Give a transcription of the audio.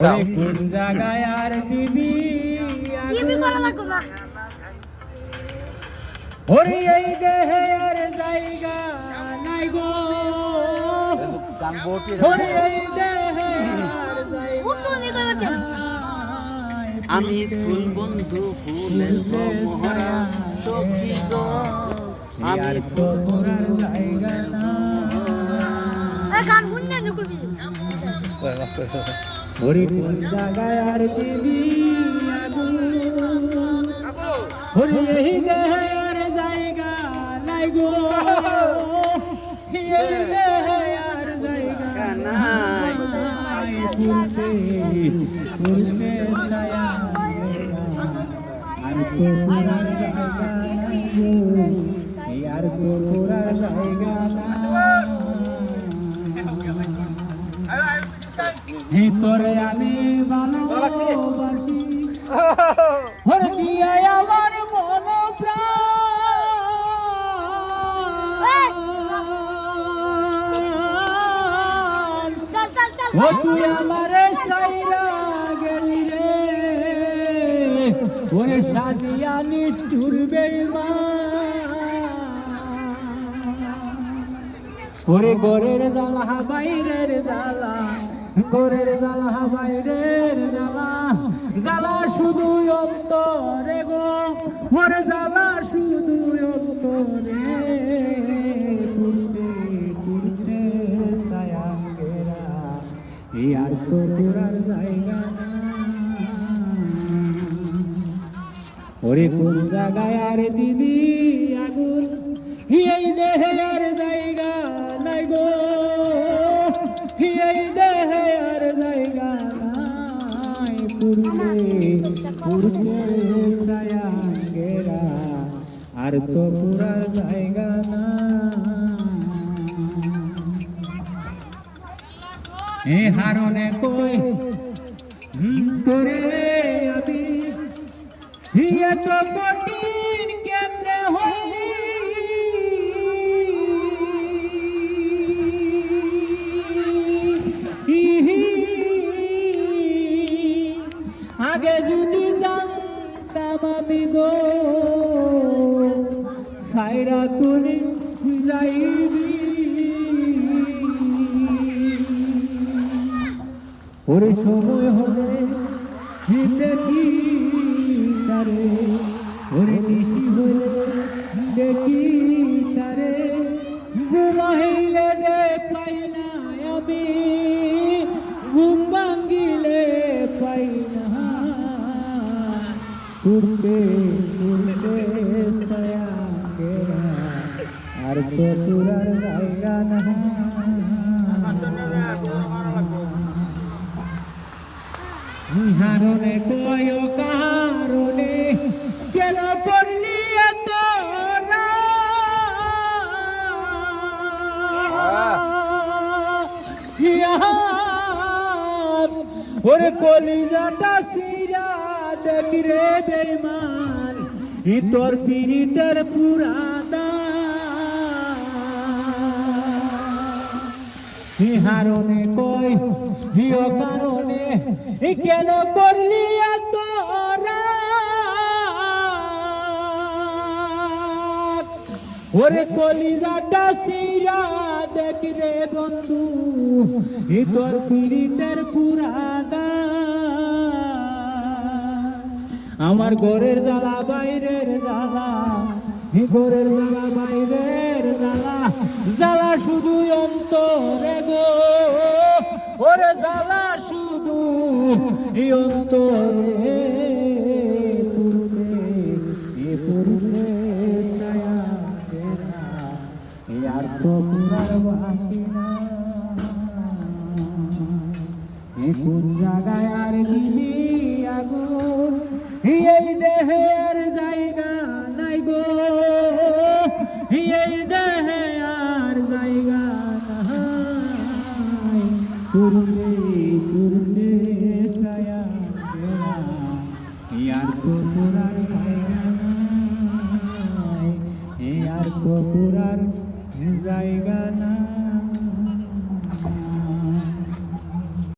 কোন জায়গায় আর দিবি ওরে এই দেহে আর জায়গা নাই গো ওরে এই দেহে আর জায়গা আমি ফুল বন্ধু ফুলের মোহরা সখী গো আমি ফুল জায়গা না গান শুনলে নুকুবি ওরে কোন জায়গায় আর দিবি ওরে এই দেহে আর জায়গা নাই গো এই দেহে আর জায়গা নাই পুরতে পুরতে ছায়া আর তো পুরার জায়গা নাই গো এই আর তো পুরার জায়গা হে তোরে আমি ভালোবাসি ওরে দিয়া আমার মন প্রাণ ও তুই আমারে চাইরা গেলি রে ওরে সাজিয়া নিষ্ঠুর বেঈমান ওরে গোরের জ্বালা বাইরের জ্বালা গোরের জ্বালা বাইরের জ্বালা জ্বালা শুধু অন্তরে গো ওরে জ্বালা শুধু অন্তরে পুরতে পুরতে ছায়া গেরা এই আর তো তোরার জায়গা না ওরে কোন জায়গায় আর দিবি আগুন এই দেহে আর জায়গা নাই গো এই দেহে আর জায়গা নাই পুরতে পুরতে ছায়া গেরা আর তো পুরার জায়গা না এ হারনে কই তোরে আমি হিয়া তো কঠিন কেমনে হইলি আগে যদি জানতাম আমি গো ছাইরা তুলি যাইবি ওরে সময় হলে দেখি তারে ওরে নিশি হলে দেখি তারে ঘুমাইলে দে পাই না আমি ঘুম ভাঙ্গিলে পাই না তুরতে তুরতে ছায়া গেরা আর তো তুরার জায়গা না হারনে কয় কারণে কেন করলি এত ওরে কলিজাটা সিরা দেখি রে বেঈমান ই তোর পীড়িতের পুরাদা হারনে কই হিও কারণে কেন করলি এত ওরে কলিজাটা চিরা দেখি রে বন্ধু ই তোর পীড়িতের পুরাদা আমার ঘরের জ্বালা বাইরের জ্বালা ঘরের জ্বালা বাইরের জ্বালা জ্বালা শুধু অন্তরে গো ওরে জ্বালা শুধু অন্তরে পুরতে পুরতে ছায়া গেরা এই আর তো পুরার বাসি না কোন জায়গায় আর দিবি আগুন এই দেহে